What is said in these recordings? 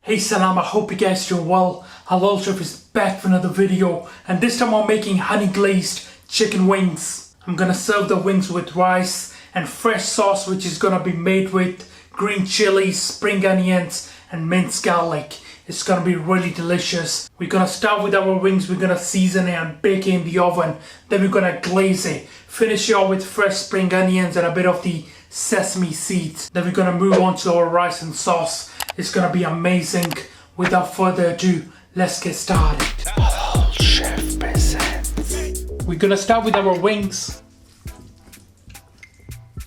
Hey Salam, I hope you guys doing well. Halal Chef is back for another video, and this time I'm making honey glazed chicken wings. I'm gonna serve the wings with rice and fresh sauce, which is gonna be made with green chilies, spring onions and minced garlic. It's gonna be really delicious. We're gonna start with our wings. We're gonna season it and bake it in the oven. Then we're gonna glaze it. Finish it off with fresh spring onions and a bit of the sesame seeds. Then we're gonna move on to our rice and sauce. It's gonna be amazing. Without further ado, let's get started. Halal Chef presents. We're gonna start with our wings.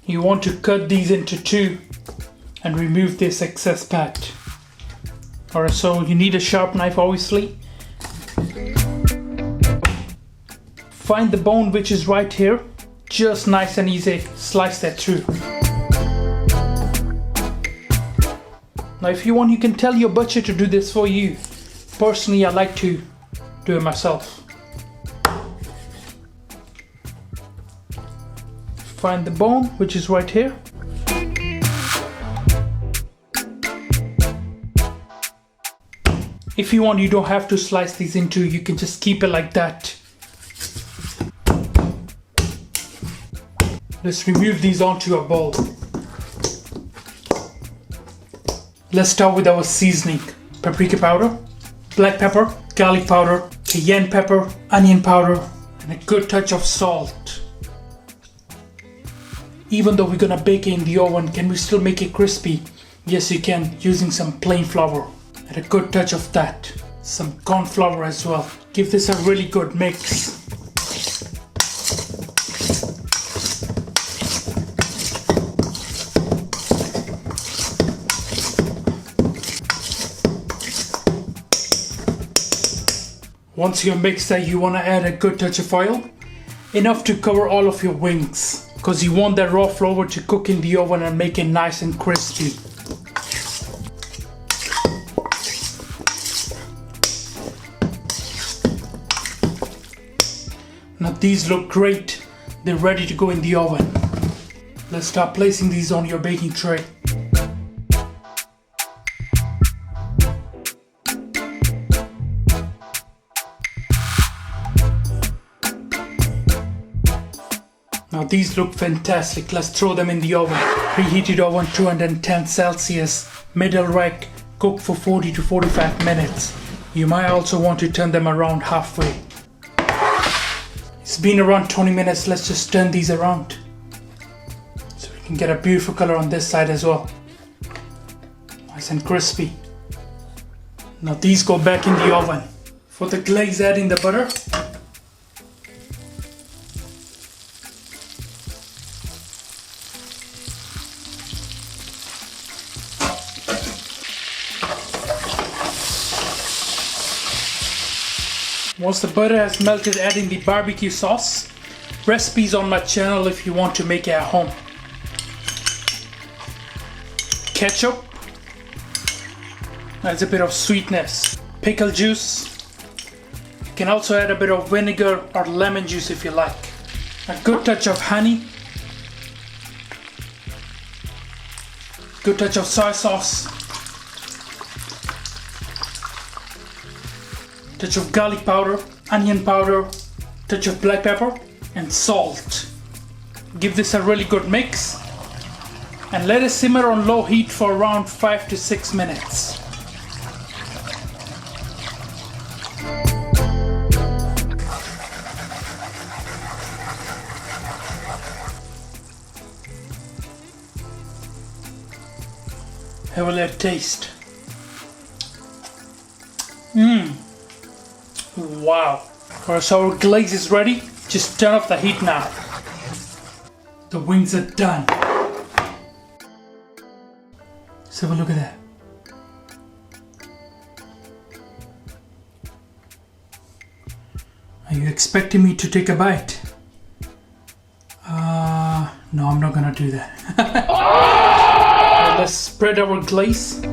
You want to cut these into two and remove this excess fat. Alright, so you need a sharp knife obviously. Find the bone which is right here. Just nice and easy, slice that through. Now if you want, you can tell your butcher to do this for you. Personally, I like to do it myself. Find the bone which is right here. If you want, you don't have to slice these into, you can just keep it like that. Let's remove these onto a bowl. Let's start with our seasoning. Paprika powder, black pepper, garlic powder, cayenne pepper, onion powder, and a good touch of salt. Even though we're gonna bake it in the oven, can we still make it crispy? Yes, you can, using some plain flour. And a good touch of that. Some cornflour as well. Give this a really good mix. Once you mix that, you want to add a good touch of oil. Enough to cover all of your wings. Because you want that raw flour to cook in the oven and make it nice and crispy. Now these look great. They're ready to go in the oven. Let's start placing these on your baking tray. Now these look fantastic. Let's throw them in the oven. Preheated oven 210 Celsius. Middle rack. Cook for 40 to 45 minutes. You might also want to turn them around halfway. It's been around 20 minutes. Let's just turn these around. So we can get a beautiful color on this side as well. Nice and crispy. Now these go back in the oven. For the glaze, add in the butter. Once the butter has melted, add in the barbecue sauce. Recipes on my channel if you want to make it at home. Ketchup. Adds a bit of sweetness. Pickle juice. You can also add a bit of vinegar or lemon juice if you like. A good touch of honey. Good touch of soy sauce. Touch of garlic powder, onion powder, touch of black pepper and salt. Give this a really good mix and let it simmer on low heat for around 5 to 6 minutes. Have a little taste. Wow. Alright, so our glaze is ready. Just turn off the heat now. The wings are done. Let's have a look at that. Are you expecting me to take a bite? No, I'm not gonna do that. Right, let's spread our glaze.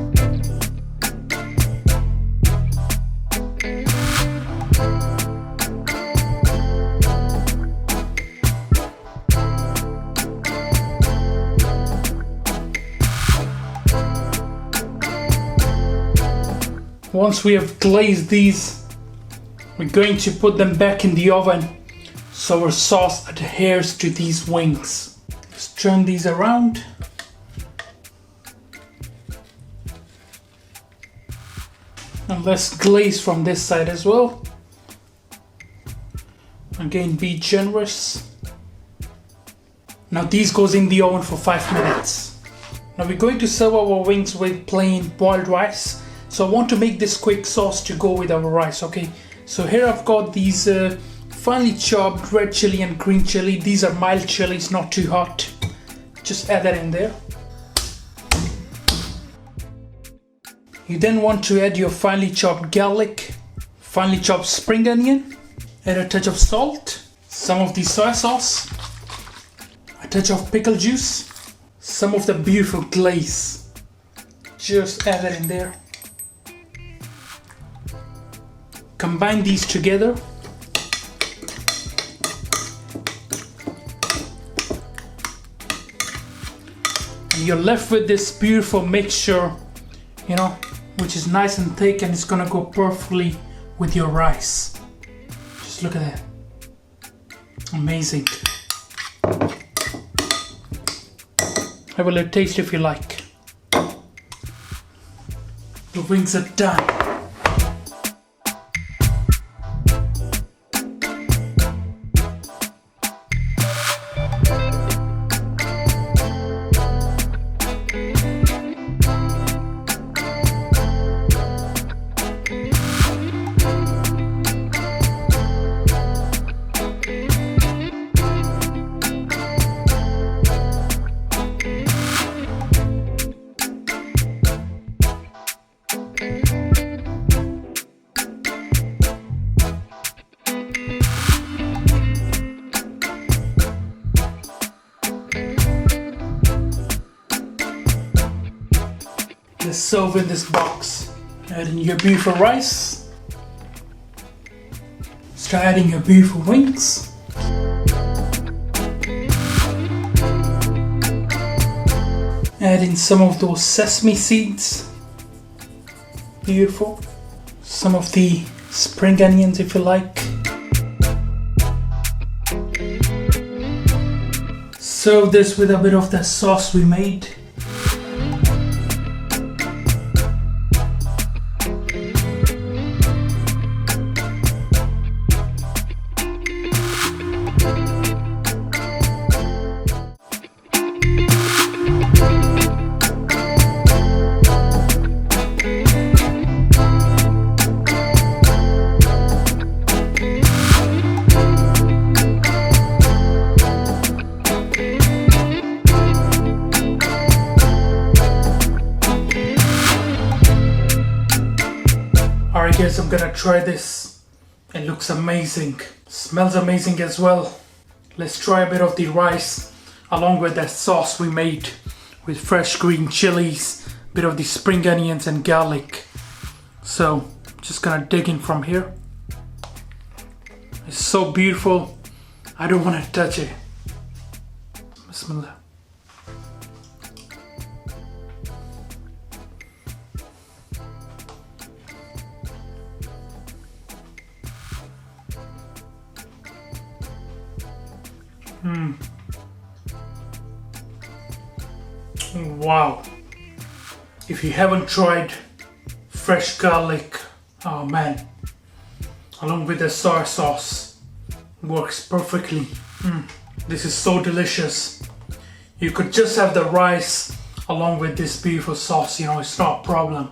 Once we have glazed these, we're going to put them back in the oven so our sauce adheres to these wings. Let's turn these around. And let's glaze from this side as well. Again, be generous. Now these goes in the oven for 5 minutes. Now we're going to serve our wings with plain boiled rice. So I want to make this quick sauce to go with our rice, okay? So here I've got these finely chopped red chili and green chili. These are mild chilies, not too hot. Just add that in there. You then want to add your finely chopped garlic, finely chopped spring onion, add a touch of salt, some of the soy sauce, a touch of pickle juice, some of the beautiful glaze. Just add that in there. Combine these together. And you're left with this beautiful mixture, you know, which is nice and thick, and it's gonna go perfectly with your rice. Just look at that. Amazing. Have a little taste if you like. The wings are done. Let's serve in this box. Add in your beautiful rice. Start adding your beautiful wings. Add in some of those sesame seeds. Beautiful. Some of the spring onions if you like. Serve this with a bit of the sauce we made. Alright guys, I'm gonna try this. It looks amazing. Smells amazing as well. Let's try a bit of the rice along with that sauce we made with fresh green chilies, a bit of the spring onions and garlic. So, just gonna dig in from here. It's so beautiful. I don't want to touch it. Bismillah. Wow. If you haven't tried fresh garlic, oh man, along with the soy sauce, works perfectly. This is so delicious. You could just have the rice along with this beautiful sauce, you know, it's not a problem.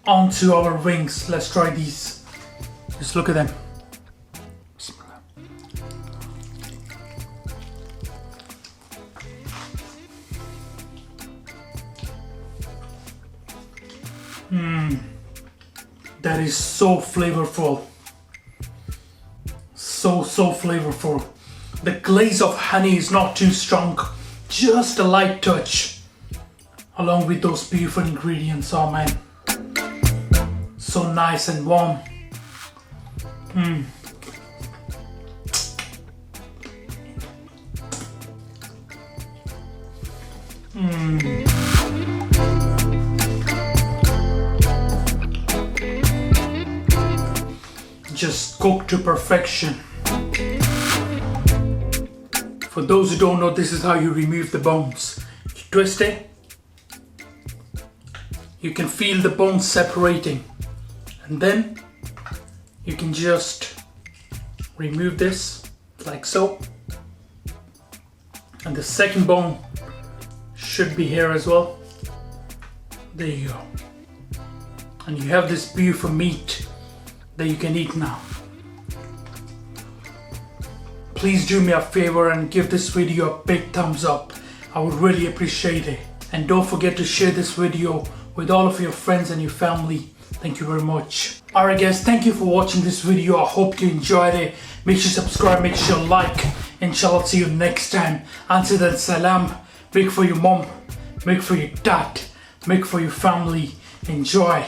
On to our wings. Let's try these. Just look at them. That is so flavorful. So flavorful. The glaze of honey is not too strong, just a light touch. Along with those beautiful ingredients, oh man. So nice and warm. Just cooked to perfection. For those who don't know, this is how you remove the bones. You twist it. You can feel the bones separating. And then you can just remove this like so. And the second bone should be here as well. There you go. And you have this beautiful meat that you can eat now. Please do me a favor and give this video a big thumbs up. I would really appreciate it. And don't forget to share this video with all of your friends and your family. Thank you very much. Alright guys, thank you for watching this video. I hope you enjoyed it. Make sure you subscribe, make sure you like. Inshallah, see you next time. Until then, salam. Make for your mom, make for your dad, make for your family. Enjoy.